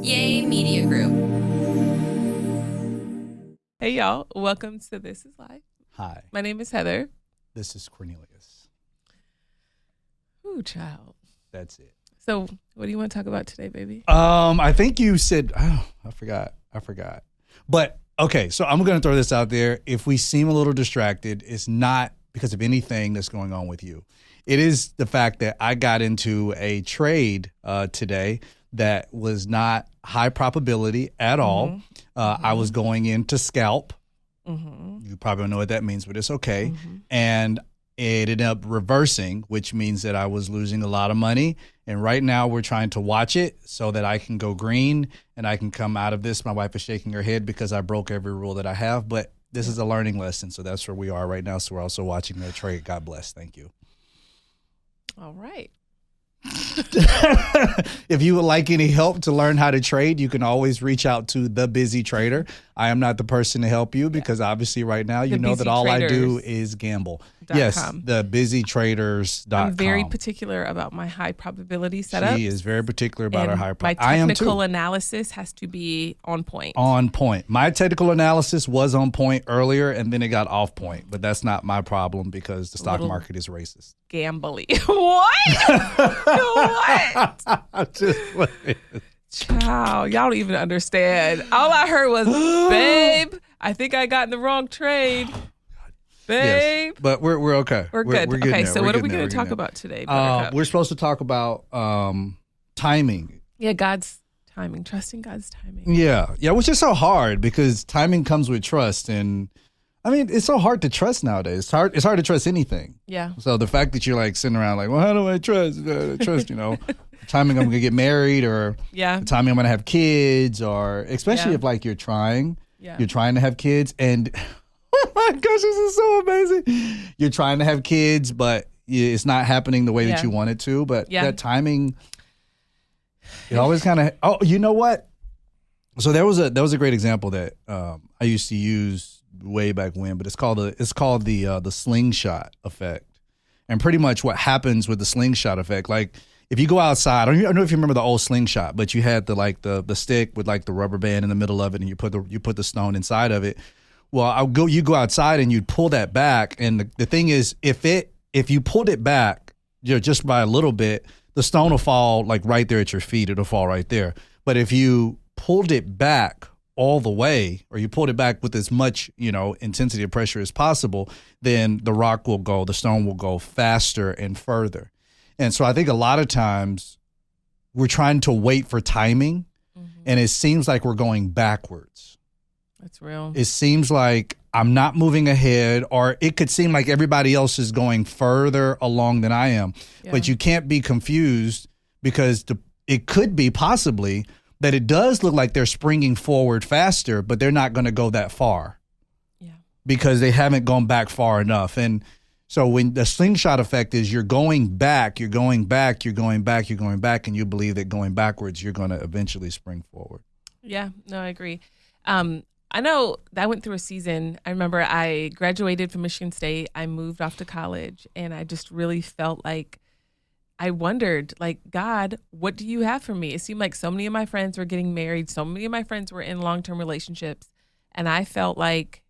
Yay Media Group. Hey, y'all. Welcome to This Is Life. Hi. My name is Heather. This is Cornelius. Ooh, child. That's it. So what do you want to talk about today, baby? I think you said, I forgot. But, okay, so I'm going to throw this out there. If we seem a little distracted, it's not because of anything that's going on with you. It is the fact that I got into a trade today that was not high probability at all. I was going in to scalp. You probably don't know what that means, but it's okay. And it ended up reversing, which means that I was losing a lot of money. And right now we're trying to watch it so that I can go green and I can come out of this. My wife is shaking her head because I broke every rule that I have, but this is a learning lesson. So that's where we are right now. So we're also watching the trade. God bless. Thank you. All right. If you would like any help to learn how to trade, you can always reach out to The Busy Trader. I am not the person to help you because obviously right now you know that all I do is gamble. Yes, thebusytraders.com. I'm very particular about my high probability setup. She is very particular about her high probability. My technical analysis has to be on point. On point. My technical analysis was on point earlier and then it got off point, but that's not my problem because the stock market is racist. Gambly. What? What? I'm just playing. Child, y'all don't even understand. All I heard was, babe, I think I got in the wrong trade. Babe. Yes, but we're okay. We're good. We're okay, there. so what are we going to talk about today? We're supposed to talk about timing. Yeah, God's timing, trusting God's timing. Yeah, which is so hard because timing comes with trust. And I mean, it's so hard to trust nowadays. It's hard to trust anything. Yeah. So the fact that you're like sitting around like, well, how do I trust? The timing I'm going to get married or the timing I'm going to have kids or especially if like you're trying to have kids and oh my gosh, this is so amazing. You're trying to have kids, but it's not happening the way that you want it to. But that timing, it always kind of, oh, you know what? So there was a great example that I used to use way back when, but it's called the slingshot effect. And pretty much what happens with the slingshot effect, like if you go outside, I don't know if you remember the old slingshot, but you had the stick with like the rubber band in the middle of it and you put the stone inside of it. Well, you go outside and you'd pull that back. And the thing is, if you pulled it back, just by a little bit, the stone will fall like right there at your feet. It'll fall right there. But if you pulled it back all the way, or you pulled it back with as much, intensity of pressure as possible, then the stone will go faster and further. And so I think a lot of times we're trying to wait for timing and it seems like we're going backwards. That's real. It seems like I'm not moving ahead, or it could seem like everybody else is going further along than I am. Yeah. But you can't be confused because it could be possibly that it does look like they're springing forward faster, but they're not going to go that far. Yeah. Because they haven't gone back far enough. And so when the slingshot effect is you're going back, and you believe that going backwards, you're going to eventually spring forward. Yeah, no, I agree. I know that I went through a season. I remember I graduated from Michigan State. I moved off to college, and I just really felt like I wondered, like, God, what do you have for me? It seemed like so many of my friends were getting married. So many of my friends were in long-term relationships. And I felt like,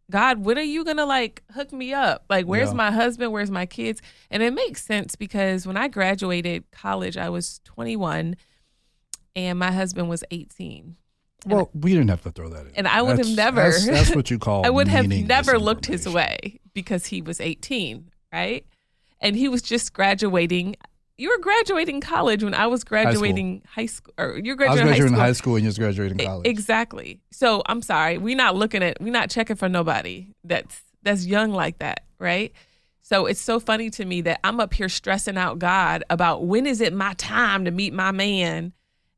God, when are you going to like hook me up? Like, where's my husband? Where's my kids? And it makes sense because when I graduated college, I was 21 and my husband was 18. Well, we didn't have to throw that in. And I would have never. That's what you call. I would have never looked his way because he was 18, right? And he was just graduating. You were graduating college when I was graduating high school. Or you're graduating I was graduating high school and you was graduating college. Exactly. So I'm sorry. We're not checking for nobody that's young like that, right? So it's so funny to me that I'm up here stressing out God about when is it my time to meet my man.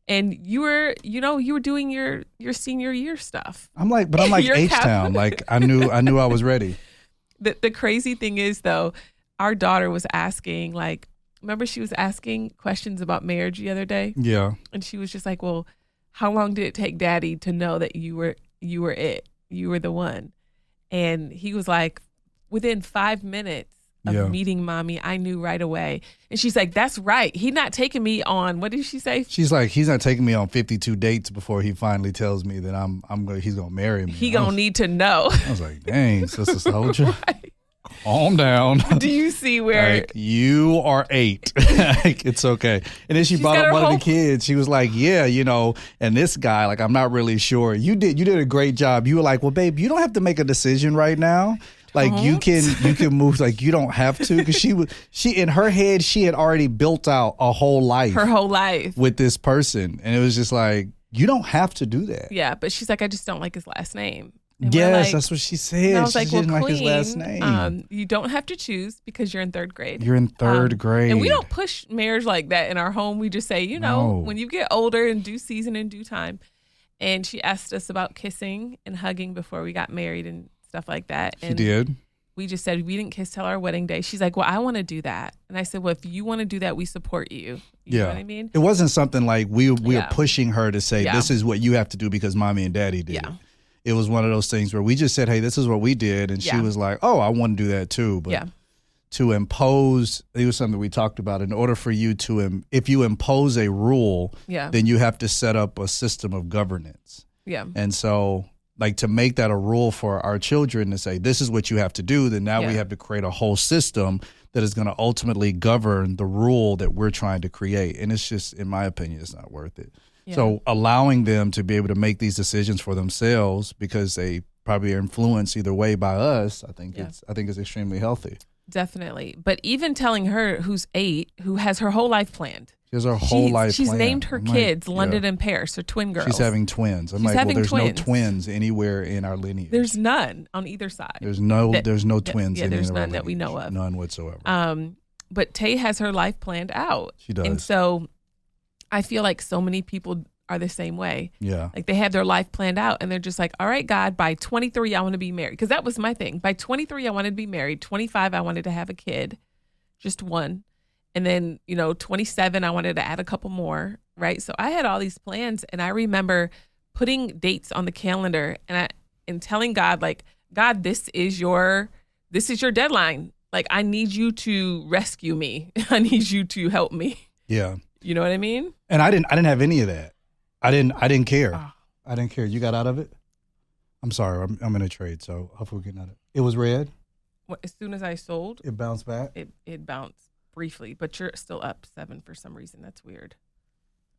And you were doing your senior year stuff. I'm like H-Town. Like I knew I was ready. The crazy thing is though, our daughter was asking, like, remember she was asking questions about marriage the other day? Yeah. And she was just like, well, how long did it take Daddy to know that you were it? You were the one. And he was like, within 5 minutes, of meeting mommy, I knew right away. And she's like, that's right. He's not taking me on, what did she say? She's like, he's not taking me on 52 dates before he finally tells me that he's going to marry me. He going to need to know. I was like, dang, Sister Soldier. Right. Calm down. Do you see where like, you are 8? Like, it's okay. And then she brought up one of the kids. She was like, yeah, and this guy, like, I'm not really sure. You did a great job. You were like, well, babe, you don't have to make a decision right now. Like, you can move, like, you don't have to, because she in her head, she had already built out a whole life. Her whole life. With this person. And it was just like, you don't have to do that. Yeah, but she's like, I just don't like his last name. And yes, like, that's what she said. I was she like, didn't well, like his last name. You don't have to choose because you're in 3rd grade. You're in 3rd grade. And we don't push marriage like that in our home. We just say, when you get older, in due season, in due time. And she asked us about kissing and hugging before we got married and stuff like that. She did. We just said we didn't kiss till our wedding day. She's like, well, I want to do that. And I said, well, if you want to do that, we support you. You know what I mean? It wasn't something like we are pushing her to say, this is what you have to do because mommy and daddy did. Yeah. It was one of those things where we just said, hey, this is what we did. And she was like, oh, I want to do that too. But to impose, it was something we talked about. In order for you to, if you impose a rule, then you have to set up a system of governance. Yeah. And so, like, to make that a rule for our children to say, this is what you have to do, then now we have to create a whole system that is going to ultimately govern the rule that we're trying to create. And it's just, in my opinion, it's not worth it. Yeah. So allowing them to be able to make these decisions for themselves because they probably are influenced either way by us, I think it's extremely healthy. Definitely. But even telling her, who's 8, who has her whole life planned. She has her whole life She's planned. named her kids London and Paris, her twin girls. She's having twins. I'm like, well, there's no twins anywhere in our lineage. There's none on either side. There's no twins. There's none that we know of. None whatsoever. But Tay has her life planned out. She does. And so I feel like so many people are the same way. Yeah. Like they have their life planned out and they're just like, all right, God, by 23, I want to be married. Because that was my thing. By 23, I wanted to be married. 25, I wanted to have a kid. Just one. And then, 27, I wanted to add a couple more, right? So I had all these plans, and I remember putting dates on the calendar and telling God, like, God, this is your deadline. Like, I need you to rescue me. I need you to help me. Yeah. You know what I mean? And I didn't have any of that. I didn't care. Oh. I didn't care. You got out of it? I'm sorry. I'm in a trade, so hopefully we're getting out of it. It was red? As soon as I sold, it bounced back? It bounced briefly, but you're still up 7 for some reason. That's weird.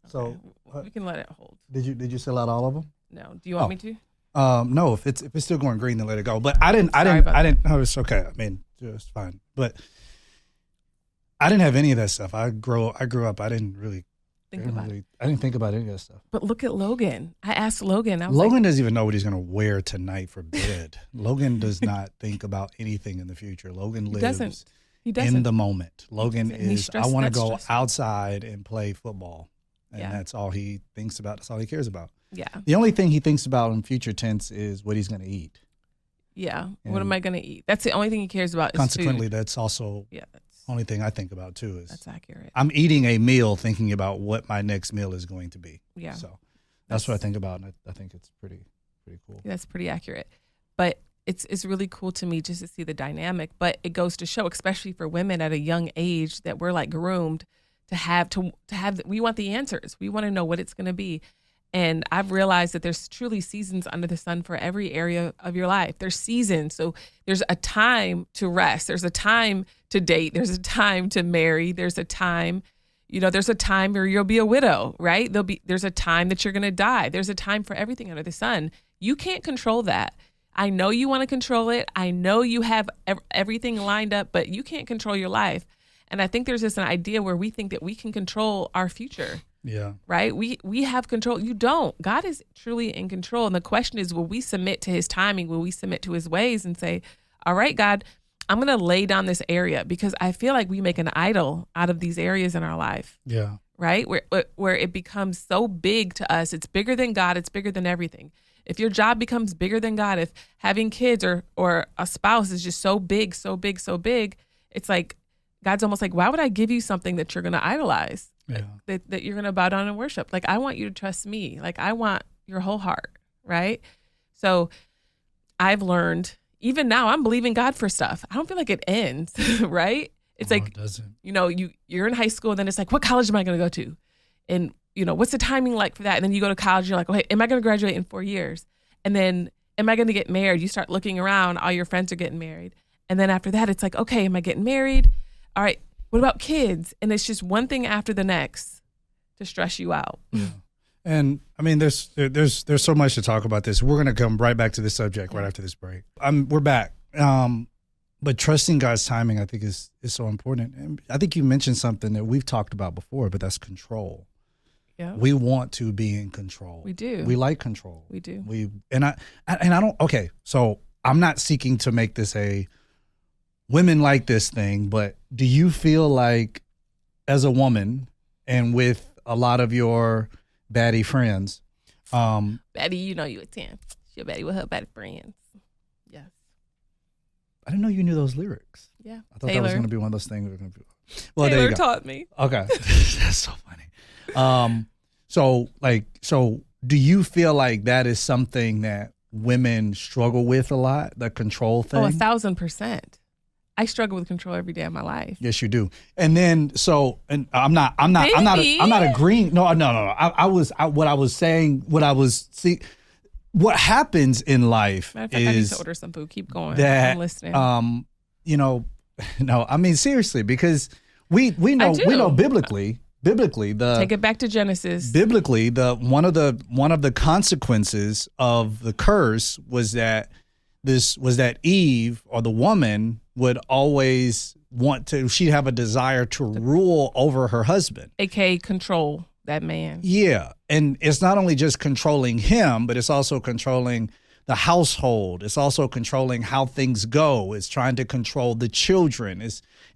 Okay. So we can let it hold. Did you sell out all of them? No. Do you want me to? No. If it's still going green, then let it go. But I didn't. No, it's okay. I mean, it's fine. But I didn't have any of that stuff. I grew up. I didn't really think about it. I didn't think about any of that stuff. But look at Logan. I asked Logan. Logan doesn't even know what he's going to wear tonight for bed. Logan does not think about anything in the future. Logan lives. He doesn't. In the moment. Logan is, I want to go outside and play football. And that's all he thinks about. That's all he cares about. Yeah. The only thing he thinks about in future tense is what he's going to eat. Yeah. And what am I going to eat? That's the only thing he cares about is consequently, food. that's also the only thing I think about too. Is that's accurate. I'm eating a meal thinking about what my next meal is going to be. Yeah. So that's what I think about. And I think it's pretty cool. That's pretty accurate. But it's really cool to me just to see the dynamic, but it goes to show, especially for women at a young age, that we're like groomed to have we want the answers. We want to know what it's going to be. And I've realized that there's truly seasons under the sun for every area of your life. There's seasons. So there's a time to rest. There's a time to date. There's a time to marry. There's a time, there's a time where you'll be a widow, right? There's a time that you're going to die. There's a time for everything under the sun. You can't control that. I know you want to control it. I know you have everything lined up, but you can't control your life. And I think there's just an idea where we think that we can control our future. Yeah. Right? We have control. You don't. God is truly in control. And the question is, will we submit to his timing? Will we submit to his ways and say, all right, God, I'm going to lay down this area, because I feel like we make an idol out of these areas in our life. Yeah. Right? Where it becomes so big to us. It's bigger than God. It's bigger than everything. If your job becomes bigger than God, if having kids or a spouse is just so big, it's like God's almost like, why would I give you something that you're going to idolize, that you're going to bow down and worship? Like, I want you to trust me. Like, I want your whole heart, right? So I've learned, even now I'm believing God for stuff. I don't feel like it ends, right? It's like, it doesn't. You're in high school and then it's like, what college am I going to go to? And, what's the timing like for that? And then you go to college, you're like, okay, am I going to graduate in 4 years? And then am I going to get married? You start looking around, all your friends are getting married. And then after that, it's like, okay, am I getting married? All right, what about kids? And it's just one thing after the next to stress you out. Yeah. And I mean, there's so much to talk about this. We're going to come right back to this subject right after this break. We're back. But trusting God's timing, I think, is so important. And I think you mentioned something that we've talked about before, but that's control. Yeah. We want to be in control. We do. We like control. We do. So I'm not seeking to make this a women like this thing, but do you feel like as a woman and with a lot of your baddie friends, baddie, you a 10. She a baddie with her baddie friends. Yes. I didn't know you knew those lyrics. Yeah. I thought that was going to be one of those things we were going to be. Well, Taylor there you go. taught me. Okay. That's so funny. So do you feel like that is something that women struggle with a lot, the control thing? Oh, 1,000%. I struggle with control every day of my life. Yes, you do. And then, I'm not agreeing. No. What happens in life Matter of fact, I need to order some food. Keep going. That, I'm listening. No, I mean, seriously, because we know biblically, take it back to Genesis. Biblically, one of the consequences of the curse was that Eve, or the woman, would always she'd have a desire to rule over her husband, aka control that man. Yeah, and it's not only just controlling him, but it's also controlling the household. It's also controlling how things go. It's trying to control the children.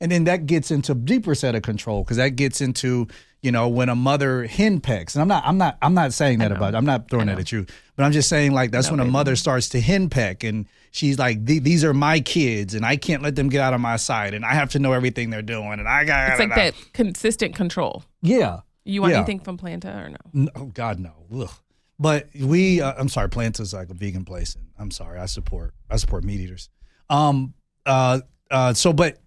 And then that gets into a deeper set of control, because that gets into, when a mother henpecks. And I'm not saying that about, I'm not throwing that at you, but I'm just saying, like, that's when a mother starts to henpeck and she's like, these are my kids and I can't let them get out of my sight and I have to know everything they're doing. And it's like that consistent control. Yeah. You want anything from Planta or no? Oh God, no. Ugh. But I'm sorry, Planta's like a vegan place, and I'm sorry, I support meat eaters. But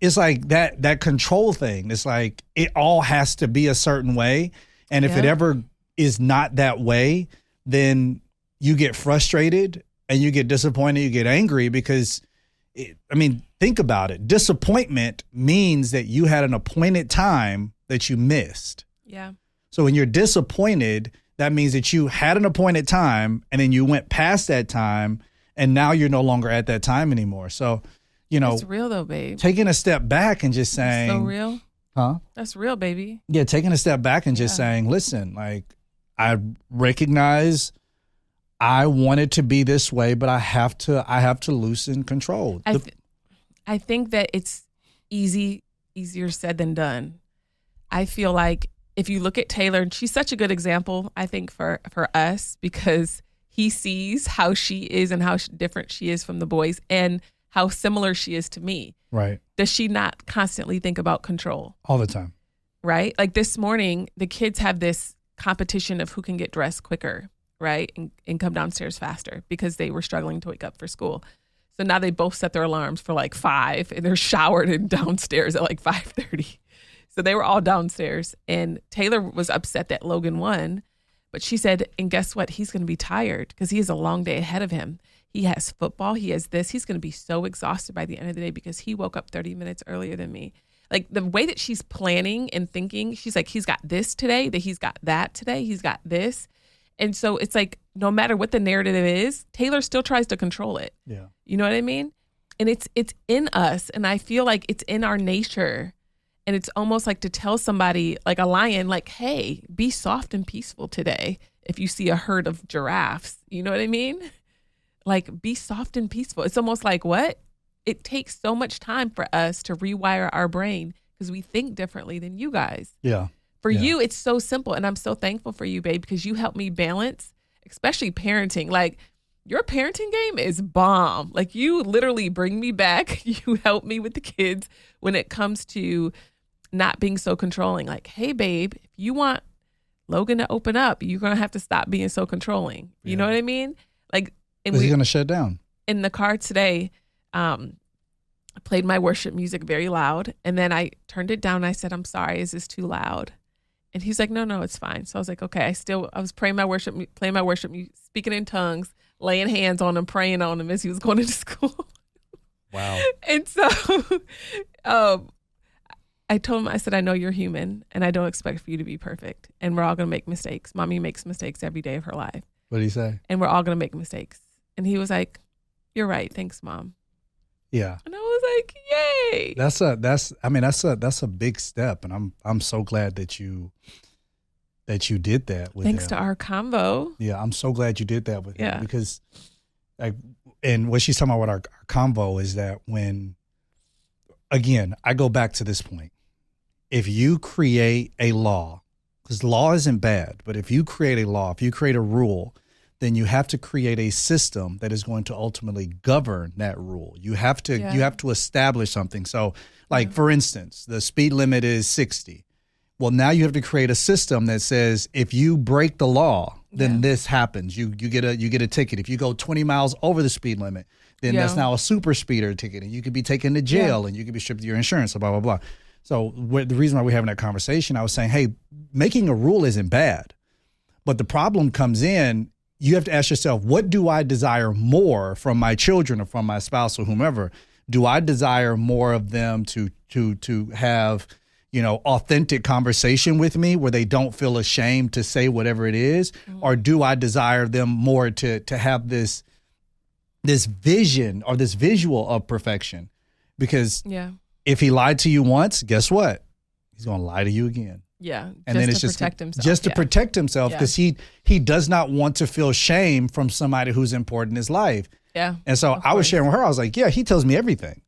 it's like that control thing. It's like it all has to be a certain way, and if it ever is not that way, then you get frustrated and you get disappointed, you get angry, because think about it. Disappointment means that you had an appointed time that you missed. Yeah. So when you're disappointed, that means that you had an appointed time and then you went past that time and now you're no longer at that time anymore. So, it's real though, babe. Taking a step back and just saying, so real. Huh? That's real, baby. Yeah. Taking a step back and just saying, listen, like, I recognize I want it to be this way, but I have to loosen control. I think that it's easier said than done. I feel like if you look at Taylor, and she's such a good example, I think, for us, because he sees how she is and how different she is from the boys and how similar she is to me. Right. Does she not constantly think about control? All the time. Right? Like this morning, the kids have this competition of who can get dressed quicker, right? And come downstairs faster, because they were struggling to wake up for school. So now they both set their alarms for like 5, and they're showered and downstairs at like 5:30. So they were all downstairs, and Taylor was upset that Logan won, but she said, and guess what? He's going to be tired because he has a long day ahead of him. He has football. He has this. He's going to be so exhausted by the end of the day because he woke up 30 minutes earlier than me. Like the way that she's planning and thinking, she's like, he's got this today, that he's got that today, he's got this. And so it's like, no matter what the narrative is, Taylor still tries to control it. Yeah. You know what I mean? And it's in us. And I feel like it's in our nature. And it's almost like to tell somebody, like a lion, like, hey, be soft and peaceful today. If you see a herd of giraffes, you know what I mean? Like, be soft and peaceful. It's almost like, what? It takes so much time for us to rewire our brain because we think differently than you guys. Yeah. For you, it's so simple. And I'm so thankful for you, babe, because you help me balance, especially parenting. Like, your parenting game is bomb. Like, you literally bring me back. You help me with the kids when it comes to not being so controlling. Like, hey, babe, if you want Logan to open up, you're going to have to stop being so controlling. You know what I mean? Like, is he going to shut down? In the car today, I played my worship music very loud, and then I turned it down and I said, I'm sorry, is this too loud? And he's like, no, it's fine. So I was like, okay. I was playing my worship, speaking in tongues, laying hands on him, praying on him as he was going into school. Wow. And so I told him, I said, I know you're human and I don't expect for you to be perfect. And we're all going to make mistakes. Mommy makes mistakes every day of her life. What did he say? And we're all going to make mistakes. And he was like, you're right. Thanks, Mom. Yeah. And I was like, yay. That's a big step. And I'm so glad that you did that with Thanks him. To our convo. Yeah. I'm so glad you did that with him because and what she's talking about with our convo is that when, again, I go back to this point. If you create a law, because law isn't bad, but if you create a law, if you create a rule, then you have to create a system that is going to ultimately govern that rule. You have to establish something. So, like, for instance, the speed limit is 60. Well, now you have to create a system that says if you break the law, then this happens. You get a ticket. If you go 20 miles over the speed limit, then that's now a super speeder ticket, and you could be taken to jail, and you could be stripped of your insurance, blah, blah, blah. So the reason why we're having that conversation, I was saying, hey, making a rule isn't bad. But the problem comes in, you have to ask yourself, what do I desire more from my children or from my spouse or whomever? Do I desire more of them to have, authentic conversation with me where they don't feel ashamed to say whatever it is? Mm-hmm. Or do I desire them more to have this vision or this visual of perfection? Because if he lied to you once, guess what? He's going to lie to you again. Yeah, and then it's just to protect himself because he does not want to feel shame from somebody who's important in his life. Yeah. And so I was sharing with her. I was like, yeah, he tells me everything.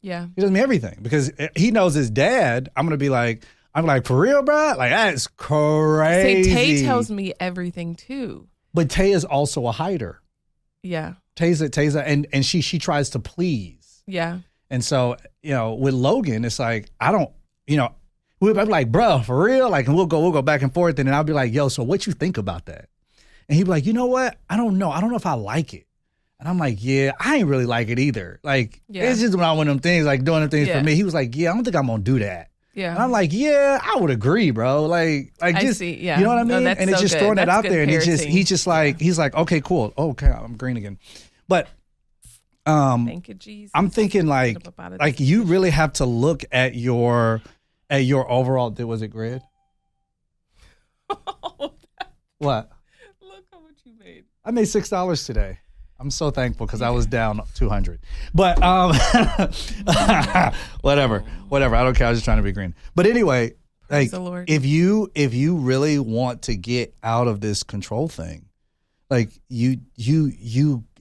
Yeah. He tells me everything because he knows his dad. I'm going to be like, for real, bro? Like, that's crazy. See, Tay tells me everything too. But Tay is also a hider. Yeah. Tay's and she tries to please. Yeah. And so, with Logan, it's like, I don't, we'll be like, bro, for real? Like, and we'll go back and forth. And then I'll be like, yo, so what you think about that? And he'd be like, you know what? I don't know. I don't know if I like it. And I'm like, yeah, I ain't really like it either. Like, it's just one of them things, like doing them things for me. He was like, yeah, I don't think I'm going to do that. Yeah. And I'm like, yeah, I would agree, bro. Like just, you know what I mean? And it's just throwing that out there. And he's just like, okay, cool. Okay, I'm green again. But, thank you, Jesus. I'm thinking like you really have to look at your overall, was it grid? What? Look how much you made. I made $6 today. I'm so thankful because I was down 200. But whatever. I don't care. I was just trying to be green. But anyway, like if you really want to get out of this control thing, like you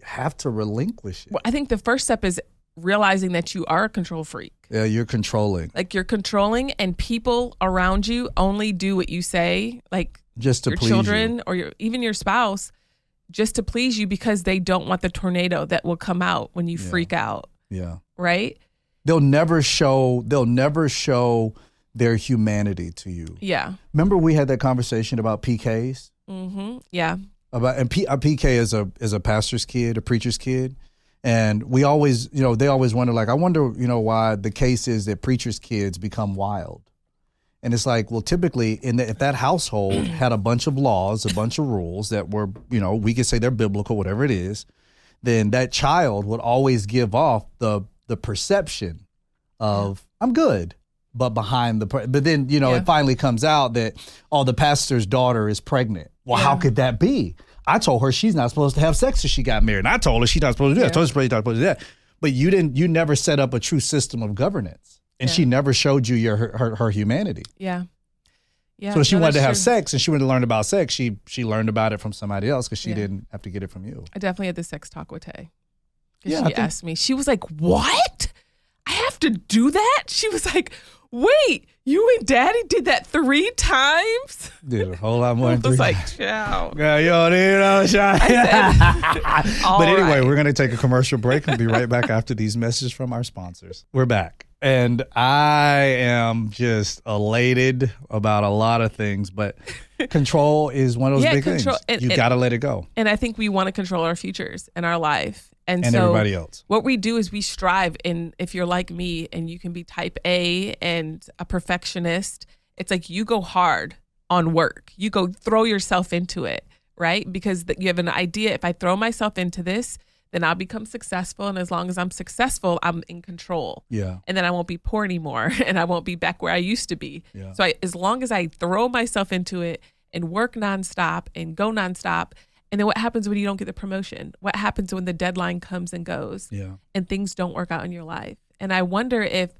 have to relinquish it. Well, I think the first step is realizing that you are a control freak. Yeah, you're controlling. Like you're controlling, and people around you only do what you say, like just to your please children you. Or even your spouse, just to please you because they don't want the tornado that will come out when you freak out. Yeah. Right? They'll never show their humanity to you. Yeah. Remember we had that conversation about PKs? Mm-hmm. Yeah. A PK is a pastor's kid, a preacher's kid. And we always, they always wonder, like, I wonder, why the case is that preachers' kids become wild. And it's like, well, typically if that household had a bunch of laws, a bunch of rules that were, we could say they're biblical, whatever it is, then that child would always give off the perception of I'm good, but but then, it finally comes out that, the pastor's daughter is pregnant. Well, how could that be? I told her she's not supposed to have sex if she got married. And I told her she's not supposed to do that. I told her she's not supposed to do that. But you never set up a true system of governance. And she never showed you her humanity. Yeah. Yeah. So she wanted to have sex and she wanted to learn about sex. She learned about it from somebody else because she didn't have to get it from you. I definitely had the sex talk with Tay. She asked me, she was like, what? I have to do that? She was like, wait, you and Daddy did that 3 times? Did a whole lot more than 3 times. I was like, ciao. Yeah, you don't need no shot. But anyway, we're going to take a commercial break and be right back after these messages from our sponsors. We're back. And I am just elated about a lot of things, but control is one of those big things. You got to let it go. And I think we want to control our futures and our life. And so everybody else. What we do is we strive. And if you're like me and you can be type A and a perfectionist, it's like you go hard on work. You go throw yourself into it, right? Because you have an idea. If I throw myself into this, then I'll become successful. And as long as I'm successful, I'm in control. Yeah. And then I won't be poor anymore. And I won't be back where I used to be. Yeah. So as long as I throw myself into it and work nonstop and go nonstop. And then what happens when you don't get the promotion? What happens when the deadline comes and goes and things don't work out in your life? And I wonder if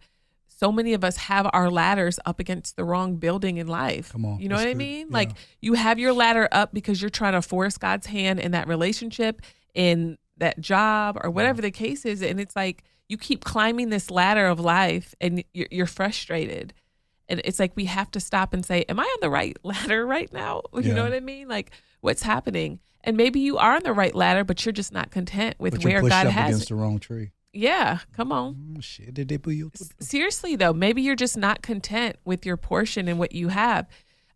so many of us have our ladders up against the wrong building in life. Come on. You know what I mean? Yeah. Like you have your ladder up because you're trying to force God's hand in that relationship, in that job, or whatever the case is. And it's like you keep climbing this ladder of life and you're frustrated. And it's like we have to stop and say, am I on the right ladder right now? You know what I mean? Like what's happening? And maybe you are on the right ladder, but you're just not content with where God has against the wrong tree. Yeah, come on. Seriously, though, maybe you're just not content with your portion and what you have.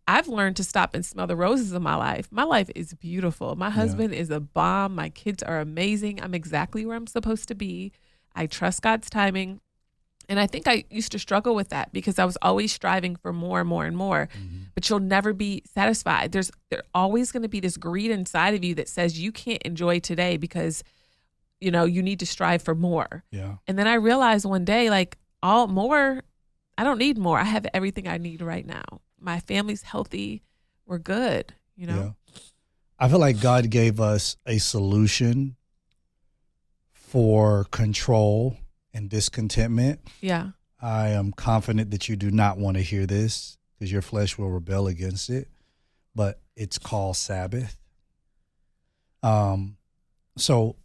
I've learned to stop and smell the roses of my life. My life is beautiful. My husband is a bomb. My kids are amazing. I'm exactly where I'm supposed to be. I trust God's timing. And I think I used to struggle with that because I was always striving for more and more and more. But you'll never be satisfied. There's always going to be this greed inside of you that says you can't enjoy today because, you know, you need to strive for more. Yeah. And then I realized one day, like, I don't need more. I have everything I need right now. My family's healthy. We're good, you know? Yeah. I feel like God gave us a solution for control and discontentment. Yeah. I am confident that you do not want to hear this because your flesh will rebel against it, but it's called Sabbath. So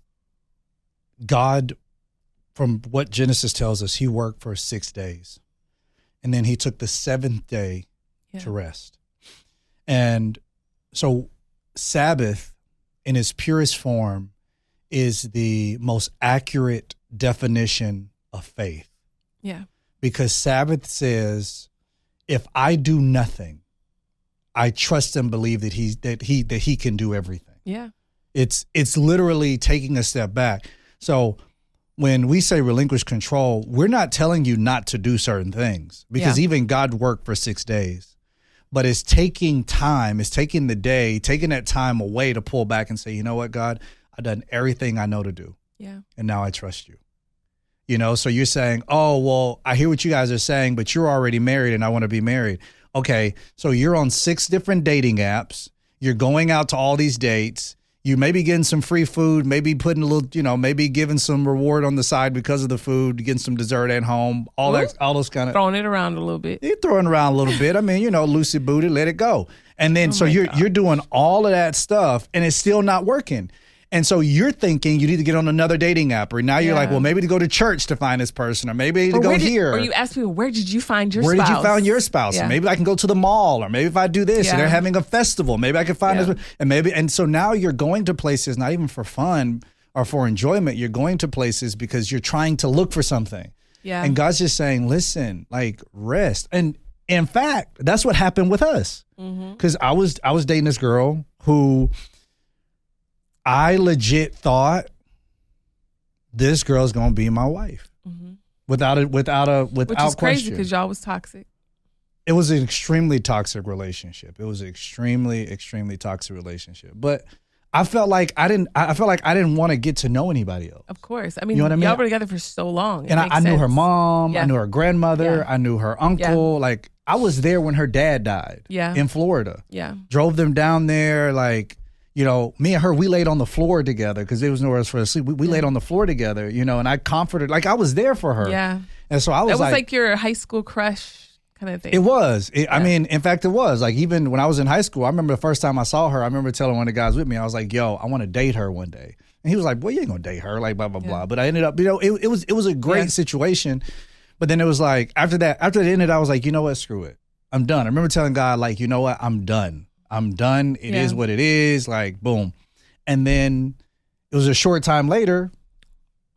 God, from what Genesis tells us, he worked for 6 days and then he took the seventh day to rest. And so Sabbath in its purest form is the most accurate definition of faith. Yeah. Because Sabbath says, if I do nothing, I trust and believe that he can do everything. Yeah. It's literally taking a step back. So when we say relinquish control, we're not telling you not to do certain things because even God worked for 6 days. But it's taking time, it's taking the day, taking that time away to pull back and say, you know what, God, I've done everything I know to do. Yeah. And now I trust you. You know, so you're saying, oh, well, I hear what you guys are saying, but you're already married and I want to be married. Okay, so you're on 6 different dating apps. You're going out to all these dates. You may be getting some free food, maybe putting a little, you know, maybe giving some reward on the side because of the food, getting some dessert at home, all those kind of. Throwing it around a little bit. You're throwing around a little bit. I mean, you know, loosey booty, let it go. And then you're doing all of that stuff and it's still not working. And so you're thinking you need to get on another dating app, or now you're like, well, maybe to go to church to find this person, or maybe to go here. Or you ask people, where did you find your spouse? Where did you find your spouse? Yeah. Maybe I can go to the mall, or maybe if I do this and they're having a festival, maybe I can find this. And so now you're going to places, not even for fun or for enjoyment. You're going to places because you're trying to look for something. Yeah. And God's just saying, listen, like rest. And in fact, that's what happened with us. Because I was dating this girl who I legit thought this girl's gonna be my wife, without Which is crazy question. Because y'all was toxic. It was an extremely toxic relationship. It was an extremely, extremely toxic relationship. But I felt like I didn't want to get to know anybody else. Of course, I mean, you know what I mean? Y'all were together for so long, and I knew her mom, I knew her grandmother, I knew her uncle. Like I was there when her dad died. In Florida. Drove them down there, like. You know, me and her, we laid on the floor together because there was nowhere else for us to sleep. We laid on the floor together, you know, and I comforted, like I was there for her. Yeah. And so I was like your high school crush kind of thing. It was. I mean, in fact, it was. Like even when I was in high school, I remember the first time I saw her, I remember telling one of the guys with me, I was like, yo, I want to date her one day. And he was like, well, you ain't going to date her, like blah, blah, blah. But I ended up, you know, it was a great situation. But then it was like, after it ended, I was like, you know what, screw it. I'm done. I remember telling God, like, you know what, I'm done. It is what it is. Like, boom. And then it was a short time later,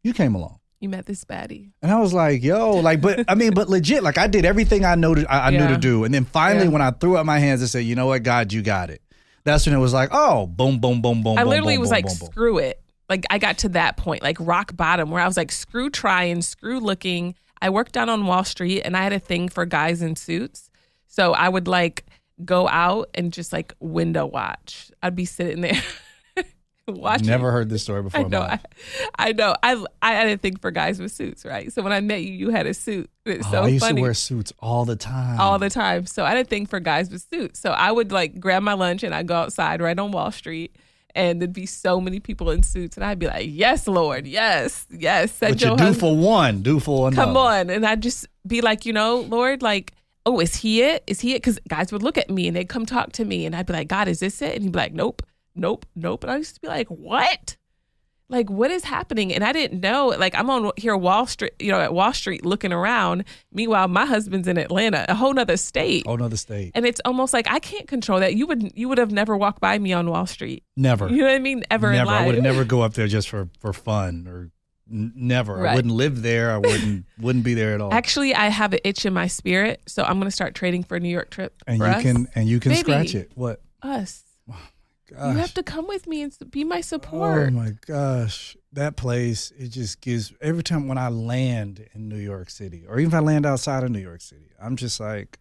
you came along. You met this baddie. And I was like, yo, like, but legit, like I did everything I knew to do. And then finally, when I threw up my hands and said, you know what, God, you got it. That's when it was like, oh, boom, boom, boom, boom. I literally was like, screw it. like I got to that point, like rock bottom, where I was like, screw trying, screw looking. I worked down on Wall Street, and I had a thing for guys in suits. So I would like go out and just like window watch. I'd be sitting there watching. Never heard this story before. I know. I had a thing for guys with suits, right? So when I met you, you had a suit. It's so I used funny. to wear suits all the time. All the time. So I had a thing for guys with suits. So I would like grab my lunch and I'd go outside right on Wall Street. And there'd be so many people in suits. And I'd be like, yes, Lord, yes, yes. What you do for one, do for another. Come on. And I'd just be like, Lord, like, oh, is he it? Is he it? Because guys would look at me and they'd come talk to me. And I'd be like, God, is this it? And he'd be like, nope. And I used to be like, what? Like, what is happening? And I didn't know. Like, I'm on here Wall Street, at Wall Street looking around. Meanwhile, my husband's in Atlanta, a whole nother state. And it's almost like I can't control that. You would have never walked by me on Wall Street. Never. You know what I mean? Ever in life. I would never go up there just for fun or never. Right. I wouldn't live there. I wouldn't be there at all. Actually, I have an itch in my spirit, so I'm going to start trading for a New York trip. And you can scratch it. What? Us. Gosh. You have to come with me and be my support. Oh my gosh. That place, it just gives, every time when I land in New York City, or even if I land outside of New York City, I'm just like,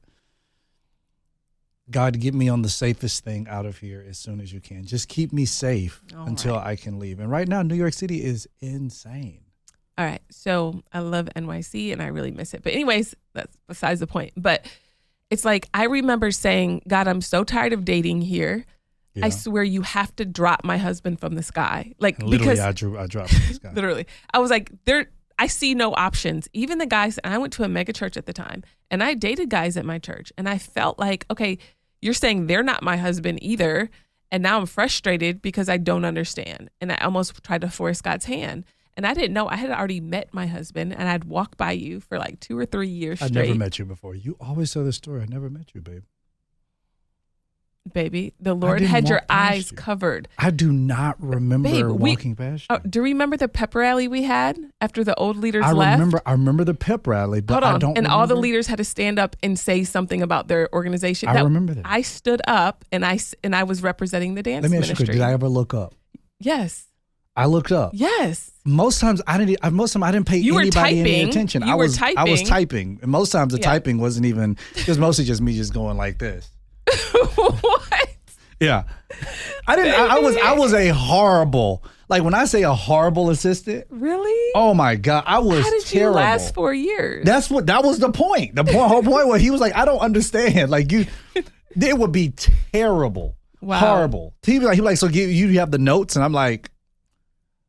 God, get me on the safest thing out of here as soon as you can. Just keep me safe until I can leave. And right now, New York City is insane. All right. So I love NYC and I really miss it. But anyways, that's besides the point. But it's like, I remember saying, God, I'm so tired of dating here. Yeah. I swear you have to drop my husband from the sky. Like, literally, I dropped from the sky. Literally. I was like, I see no options. Even the guys, and I went to a mega church at the time, and I dated guys at my church, and I felt like, okay, you're saying they're not my husband either, and now I'm frustrated because I don't understand. And I almost tried to force God's hand. And I didn't know. I had already met my husband, and I'd walked by you for like 2 or 3 years straight. I'd never met you before. You always tell this story. I never met you, babe. Baby, the Lord had your eyes covered. I do not remember walking past you. Do you remember the pep rally we had after the old leaders left? I remember the pep rally, but I don't remember. All the leaders had to stand up and say something about their organization. I remember that. I stood up and I was representing the dance ministry. Let me ask you, did I ever look up? Yes. I looked up. Yes. Most times I didn't pay anybody any attention. I was typing. And most times the typing wasn't even, it was mostly just me just going like this. What? Yeah. I was a horrible, like when I say a horrible assistant. Really? Oh my God. I was terrible. How did you last 4 years? That was the point. The whole point was he was like, I don't understand. Like it would be terrible. Wow. Horrible. He'd be like, so you have the notes? And I'm like,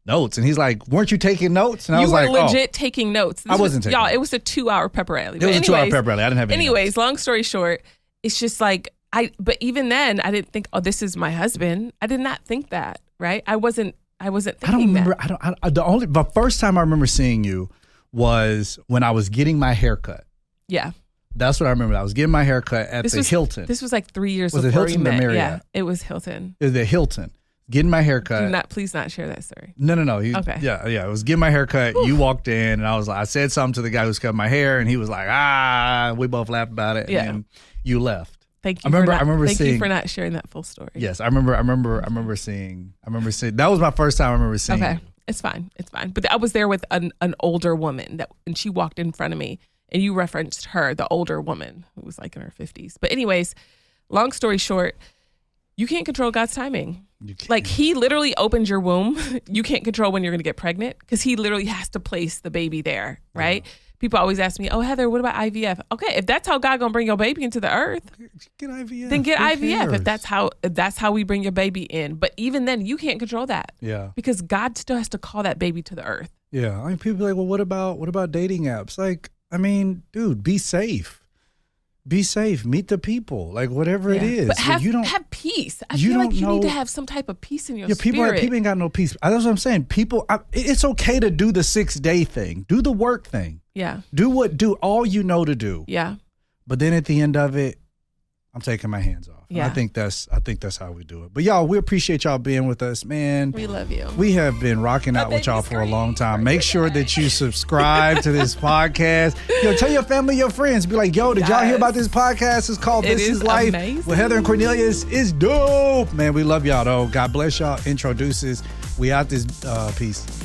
notes. And he's like, weren't you taking notes? And I was like, you were legit taking notes. I wasn't taking notes. Y'all, it was a 2-hour pep rally. It was a 2-hour pep rally. I didn't have any notes. Long story short, it's just like, but even then I didn't think, oh, this is my husband. I did not think that, right? I wasn't thinking that. I don't remember. The first time I remember seeing you was when I was getting my hair cut. Yeah. That's what I remember. I was getting my hair cut at the Hilton. This was like 3 years before we met. Was it Hilton or Marriott? Yeah, it was Hilton. It was the Hilton. Getting my hair cut. Please not share that story. No. Okay. Yeah. I was getting my hair cut. You walked in, and I said something to the guy who's cutting my hair, and he was like, we both laughed about it. And then you left. Thank you. Thank you for not sharing that full story. Yes, I remember seeing. That was my first time I remember seeing. Okay, it's fine. But I was there with an older woman and she walked in front of me, and you referenced her, the older woman who was like in her 50s. But anyways, long story short, you can't control God's timing. Like he literally opened your womb. You can't control when you're going to get pregnant because he literally has to place the baby there, right? Yeah. People always ask me, oh, Heather, what about IVF? Okay, if that's how God gonna bring your baby into the earth, get IVF. Then get IVF. If that's how we bring your baby in. But even then, you can't control that. Yeah. Because God still has to call that baby to the earth. Yeah. I mean, people are like, well, what about dating apps? Like, I mean, dude, be safe. Be safe. Meet the people. Like whatever it is. But have peace. I feel like you need to have some type of peace in your spirit. People ain't got no peace. That's what I'm saying. It's okay to do the 6-day thing. Do the work thing. Yeah. Do all you know to do. Yeah. But then at the end of it, I'm taking my hands off. Yeah. I think that's how we do it. But y'all, we appreciate y'all being with us, man. We love you. We have been rocking out with y'all for a long time. Make sure that you subscribe to this podcast. Tell your family, your friends. Be like, yo, did y'all hear about this podcast? It's called This Is Life with Heather and Cornelius. It's dope. Man, we love y'all though. God bless y'all. Introduces We out this piece.